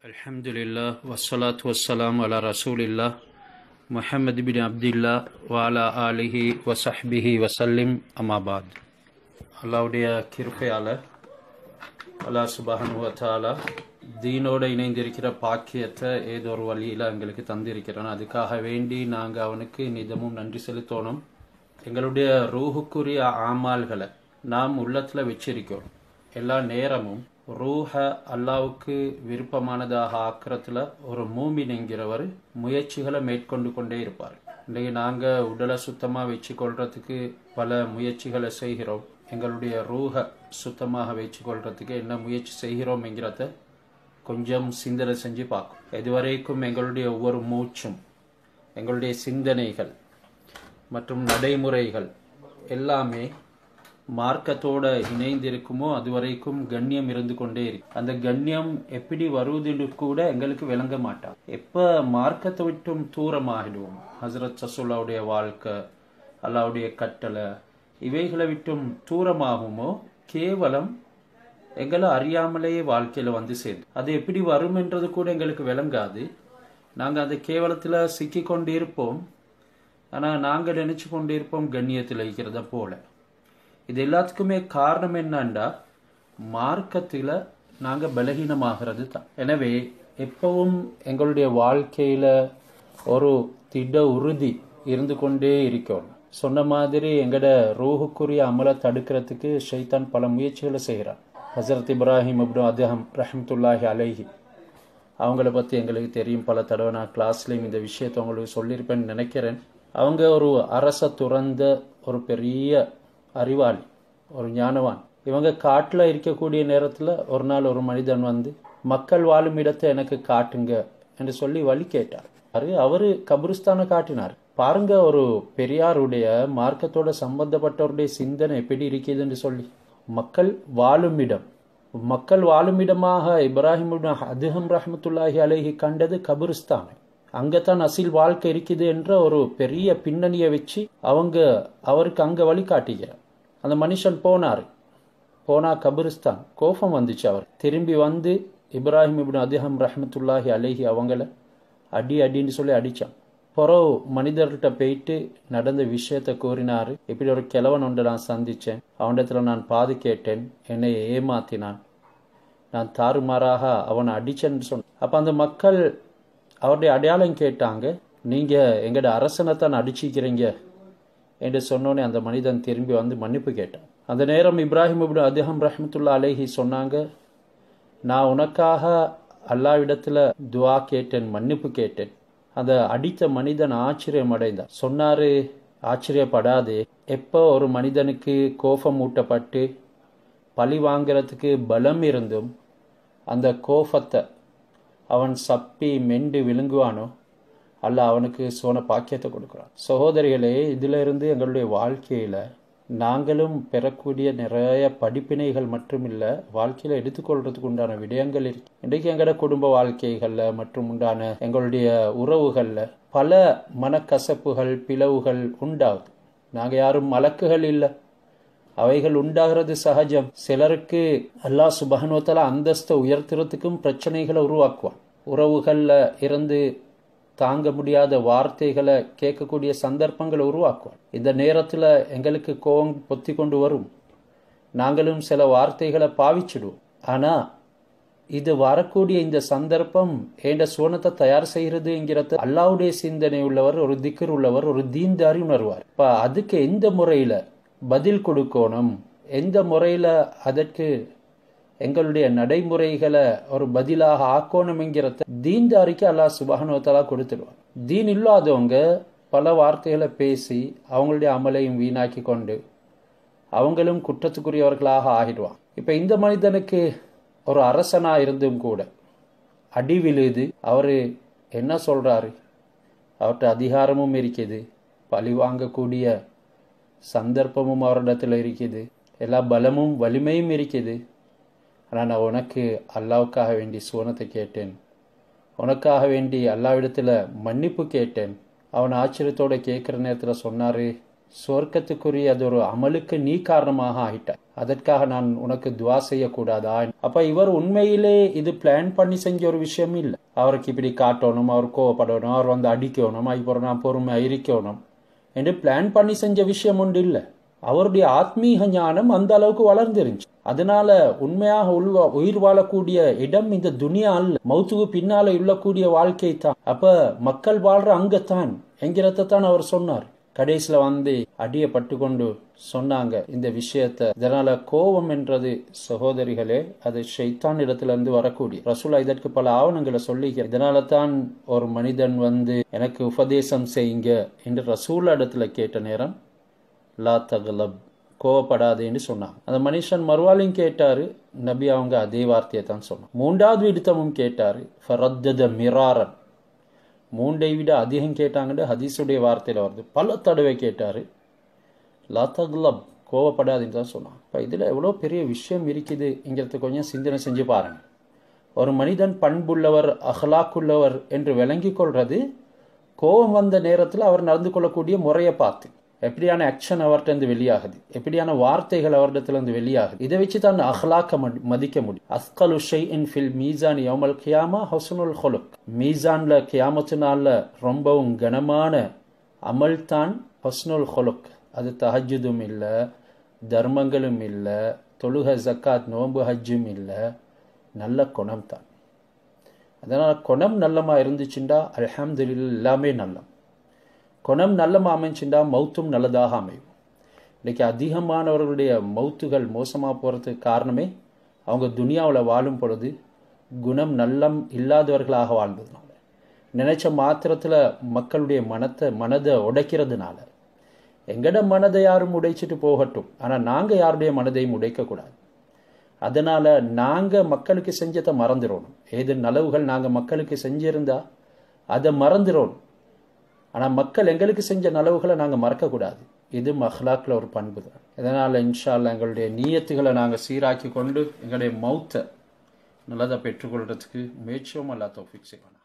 Alhamdulillah wassalatu wassalamu ala rasulillah Muhammad bin Abdullah wa ala alihi wa sahbihi wa sallim amma ba'd. அல்லாஹ்வுடைய கிருபையால அல்லாஹ் சுப்ஹானஹு வ தஆலா தீனோட இணைந்திருக்கிற பாக்கியத்தை ஏதோ ஒரு வழியில் எங்களுக்கு தந்திருக்கிறான். அதுக்காக வேண்டி நாங்கள் அவனுக்கு நிதமும் நன்றி செலுத்தணும். எங்களுடைய ரூஹுக்குரிய ஆமால்களை நாம் உள்ளத்தில் வச்சிருக்கோம். எல்லா நேரமும் ரூஹ அல்லாவுக்கு விருப்பமானதாக ஆக்கிறதுல ஒரு மூமின் என்கிறவர் முயற்சிகளை மேற்கொண்டு கொண்டே இருப்பார். இன்றைக்கு நாங்கள் உடலை சுத்தமாக வச்சு கொள்றதுக்கு பல முயற்சிகளை செய்கிறோம். எங்களுடைய ரூஹ சுத்தமாக வச்சு கொள்றதுக்கு என்ன முயற்சி செய்கிறோம் என்கிறத கொஞ்சம் சிந்தனை செஞ்சு பார்க்கும். இதுவரைக்கும் எங்களுடைய ஒவ்வொரு மூச்சும், எங்களுடைய சிந்தனைகள் மற்றும் நடைமுறைகள் எல்லாமே மார்க்கத்தோட இணைந்திருக்குமோ அதுவரைக்கும் கண்ணியம் இருந்து கொண்டே இருக்கு. அந்த கண்ணியம் எப்படி வருவதுன்னு கூட எங்களுக்கு விளங்க மாட்டான். எப்ப மார்க்கத்தை விட்டும் தூரமாகிடுவோம், ஹசரத் ரசூலுல்லாஹ்வுடைய வாழ்க்கை, அல்லாஹ்வுடைய கட்டளை இவைகளை விட்டும் தூரமாகுமோ கேவலம் எங்களை அறியாமலேயே வாழ்க்கையில வந்து சேரும். அது எப்படி வரும் என்றது கூட எங்களுக்கு விளங்காது. நாங்கள் அந்த கேவலத்தில் சிக்கி கொண்டு இருப்போம். ஆனால் நாங்கள் நினைச்சு கொண்டு இருப்போம் கண்ணியத்தில் இருக்கிறத போல. இது எல்லாத்துக்குமே காரணம் என்னண்டா மார்க்கத்தில் நாங்கள் பலகீனமாகிறது தான். எனவே எப்பவும் எங்களுடைய வாழ்க்கையில் ஒரு திட உறுதி இருந்து கொண்டே இருக்கணும். சொன்ன மாதிரி எங்களோட ரூஹுக்குரிய அமலை தடுக்கிறதுக்கு ஷைத்தான் பல முயற்சிகளை செய்கிறான். ஹசரத் இப்ராஹிம் இப்னு அதஹம் ரஹ்மத்துல்லாஹி அலைஹி அவங்கள பற்றி எங்களுக்கு தெரியும். பல தடவை நான் கிளாஸ்லேயும் இந்த விஷயத்தை உங்களுக்கு சொல்லியிருப்பேன்னு நினைக்கிறேன். அவங்க ஒரு அரச துறந்த ஒரு பெரிய அறிவாளி, ஒரு ஞானவான். இவங்க காட்டில் இருக்கக்கூடிய நேரத்தில் ஒரு நாள் ஒரு மனிதன் வந்து மக்கள் வாழும் இடத்தை எனக்கு காட்டுங்க என்று சொல்லி வழி கேட்டார். அவரு கபிரிஸ்தானை காட்டினார். பாருங்க, ஒரு பெரியாருடைய மார்க்கத்தோட சம்பந்தப்பட்டவருடைய சிந்தனை எப்படி இருக்குது என்று சொல்லி. மக்கள் வாழும் இடம், மக்கள் வாழும் இடமாக இப்ராஹிம் அதஹம் ரஹ்மத்துல்லாஹி அலைஹி கண்டது கபிரிஸ்தான். அங்கத்தான் அசில் வாழ்க்கை இருக்குது என்ற ஒரு பெரிய பின்னணியை வச்சு அவருக்கு அங்க வழிகாட்டுகிறார். அந்த மனுஷன் போனா கபிரிஸ்தான். கோபம் வந்துச்சு. அவர் திரும்பி வந்து இப்ராஹிம் இப்னு அதஹம் ரஹ்மத்துல்லாஹி அலைஹி அவங்கள அடின்னு சொல்லி அடிச்சான். பிறகு மனிதர்கிட்ட போயிட்டு நடந்த விஷயத்த கூறினாரு. இப்படி ஒரு கிழவன் ஒன்றை நான் சந்திச்சேன், அவனிடத்துல நான் பாது கேட்டேன், என்னை ஏமாத்தினான், நான் தாறுமாறாக அவனை அடிச்சேன்னு சொன்ன. அப்ப அந்த மக்கள் அவருடைய அடையாளம் கேட்டாங்க. நீங்க எங்கட அரசனை தான் அடிச்சிக்கிறீங்க என்று சொன்னோன்னே அந்த மனிதன் திரும்பி வந்து மன்னிப்பு கேட்டான். அந்த நேரம் இப்ராஹிம் இப்னு அதஹம் ரஹ்மத்துல்லாஹி அலைஹி சொன்னாங்க, நான் உனக்காக அல்லாஹ்விடத்துல துஆ கேட்டேன், மன்னிப்பு கேட்டேன். அந்த அடித்த மனிதன் ஆச்சரியம் அடைந்தார். சொன்னாரு, ஆச்சரியப்படாதே, எப்போ ஒரு மனிதனுக்கு கோபம் ஊட்டப்பட்டு பழி வாங்கிறதுக்கு பலம் இருந்தும் அந்த கோபத்தை அவன் சப்பி மெண்டு விழுங்குவானோ அல்லாஹ் அவனுக்கு சோன பாக்கியத்தை கொடுக்குறான். சகோதரிகளே, இதுல இருந்து எங்களுடைய வாழ்க்கையில நாங்களும் பெறக்கூடிய நிறைய படிப்பினைகள் மட்டும் இல்லை, வாழ்க்கையில எடுத்துக்கொள்றதுக்கு உண்டான விடயங்கள் இருக்கு. இன்றைக்கு எங்களோட குடும்ப வாழ்க்கைகள்ல மற்றும் உண்டான எங்களுடைய உறவுகள்ல பல மனக்கசப்புகள், பிளவுகள் உண்டாகுது. நாங்க யாரும் மலக்குகள் இல்லை, அவைகள் உண்டாகிறது சகஜம். சிலருக்கு அல்லாஹ் சுப்ஹானஹு வ தஆலா அந்தஸ்தை உயர்த்துறதுக்கும் பிரச்சனைகளை உருவாக்குவான். உறவுகள்ல இருந்து தாங்க முடியாத வார்த்தைகளை கேட்கக்கூடிய சந்தர்ப்பங்களை உருவாக்குவான். இந்த நேரத்துல எங்களுக்கு கோபம் பொத்தி கொண்டு வரும், நாங்களும் சில வார்த்தைகளை பாவிச்சிடுவோம். ஆனா இது வரக்கூடிய இந்த சந்தர்ப்பம் ஏண்ட சோனத்தை தயார் செய்யறது என்கிறது அல்லாஹ்வுடைய சிந்தனை உள்ளவர், ஒரு திக்ர் உள்ளவர், ஒரு தீன்தாரி உணர்வார். இப்ப அதுக்கு எந்த முறையில பதில் கொடுக்கணும், எந்த முறையில அதற்கு எங்களுடைய நடைமுறைகளை ஒரு பதிலாக ஆக்கணும் என்கிறத தீன்தாரிக்கு அல்லாஹ் சுப்ஹானஹு வ தஆலா கொடுத்துடுவார். தீன் இல்லாதவங்க பல வார்த்தைகளை பேசி அவங்களுடைய அமலையும் வீணாக்கி கொண்டு அவங்களும் குற்றத்துக்குரியவர்களாக ஆகிடுவாங்க. இப்ப இந்த மனிதனுக்கு ஒரு அரசனா இருந்தும் கூட அடி விழுது. அவரு என்ன சொல்றாரு, அவர்கிட்ட அதிகாரமும் இருக்குது, பழி வாங்கக்கூடிய சந்தர்ப்பமும் அவரிடத்துல இருக்குது, எல்லா பலமும் வலிமையும் இருக்குது. ஆனால் நான் உனக்கு அல்லாவுக்காக வேண்டி சோனத்தை கேட்டேன், உனக்காக வேண்டி அல்லாவிடத்துல மன்னிப்பு கேட்டேன். அவன் ஆச்சரியத்தோட கேட்குற நேரத்தில் சொன்னாரு, சொர்க்கத்துக்குரிய அது ஒரு அமலுக்கு நீ காரணமாக ஆகிட்ட. அதற்காக நான் உனக்கு துவா செய்யக்கூடாதா? அப்ப இவர் உண்மையிலே இது பிளான் பண்ணி செஞ்ச ஒரு விஷயம் இல்லை. அவருக்கு இப்படி காட்டணும், அவர் கோவப்படணும், அவர் வந்து அடிக்கணும், அதுக்கப்புறம் நான் பொறுமை இருக்கணும் என்று பிளான் பண்ணி செஞ்ச விஷயம் ஒன்று இல்லை. அவருடைய ஆத்மீக ஞானம் அந்த அளவுக்கு வளர்ந்துருந்துச்சு. அதனால உண்மையாக உயிர் வாழக்கூடிய இடம் இந்த துனியா அல்ல, மௌத்துக்கு பின்னால உள்ளக்கூடிய வாழ்க்கை தான். அப்ப மக்கள் வாழ்ற அங்கத்தான் என்கிறதான் அவர் சொன்னார். கடைசியில வந்து அடியப்பட்டு கொண்டு சொன்னாங்க இந்த விஷயத்த. இதனால கோபம் என்றது சகோதரிகளே அது ஷைத்தான் இடத்துல இருந்து வரக்கூடிய. ரசூலா இதற்கு பல ஆவணங்களை சொல்லிக்கிறார். இதனால தான் ஒரு மனிதன் வந்து எனக்கு உபதேசம் செய்யுங்க என்று ரசூலா இடத்துல கேட்ட நேரம் லா தகலப், கோவப்படாதேன்னு சொன்னாங்க. அந்த மனுஷன் மறுவாலையும் கேட்டாரு, நபி அவங்க அதே வார்த்தையை தான் சொன்னாங்க. மூன்றாவது விடுத்தமும் கேட்டாரு, ஃபரத்தத மிராரன், மூன்றை விட அதிகம் கேட்டாங்கன்னு ஹதீஸுடைய வார்த்தையில வருது. பல தடவை கேட்டாரு, லா தகலப், கோவப்படாதுன்னு தான் சொன்னாங்க. இப்போ இதில் எவ்வளோ பெரிய விஷயம் இருக்குதுங்கிறது கொஞ்சம் சிந்தனை செஞ்சு பாருங்க. ஒரு மனிதன் பண்புள்ளவர், அஹ்லாக்குள்ளவர் என்று விளங்கி கொள்றது கோபம் வந்த நேரத்தில் அவர் நடந்து கொள்ளக்கூடிய முறையை பார்த்து, எப்படியான ஆக்ஷன் அவர்கிட்ட வெளியாகுது, எப்படியான வார்த்தைகள் அவரிடத்திலிருந்து வெளியாகுது. இதை வச்சு தான் அஹ்லாக்க மதிக்க முடியும். அஸ்கலு ஷைஇன் ஃபில் மீசான் யௌமல் கியாமா ஹுஸ்னுல் ஹுலுக், மீசான்ல கியாமத்து நாள்ல ரொம்பவும் கனமான அமல் தான் ஹுஸ்னுல் ஹுலுக். அது தஹஜ்ஜுதும் இல்லை, தர்மங்களும் இல்லை, தொழுக ஜக்காத் நோன்பு ஹஜ்ஜும் இல்லை, நல்ல குணம் தான். அதனால குணம் நல்லமா இருந்துச்சுண்டா அல்ஹம்துலில்லாஹ் எல்லாமே நல்லம். குணம் நல்லமா அமைச்சுண்டா மௌத்தும் நல்லதாக அமையும். இன்னைக்கு அதிகமானவர்களுடைய மௌத்துகள் மோசமாக போகிறதுக்கு காரணமே அவங்க துனியாவில் வாழும் பொழுது குணம் நல்லம் இல்லாதவர்களாக வாழ்ந்ததுனால, நினைச்ச மாத்திரத்தில் மக்களுடைய மனதை உடைக்கிறதுனால. எங்கட மனதை யாரும் உடைச்சிட்டு போகட்டும், ஆனால் நாங்கள் யாருடைய மனதையும் உடைக்கக்கூடாது. அதனால் நாங்கள் மக்களுக்கு செஞ்சதை மறந்துடணும். ஏது நலவுகள் நாங்கள் மக்களுக்கு செஞ்சிருந்தா அதை மறந்துடணும். ஆனால் மக்கள் எங்களுக்கு செஞ்ச நலவுகளை நாங்கள் மறக்கக்கூடாது. இது அஹ்லாக்ல ஒரு பண்பு தான். இதனால் இன்ஷா அல்லாஹ் எங்களுடைய நியத்துகளை நாங்கள் சீராக்கி கொண்டு எங்களுடைய மௌத்தை நல்லதை பெற்றுக்கொள்றதுக்கு முயற்சியும் அல்லாஹ் தௌஃபீக் செய்வான்.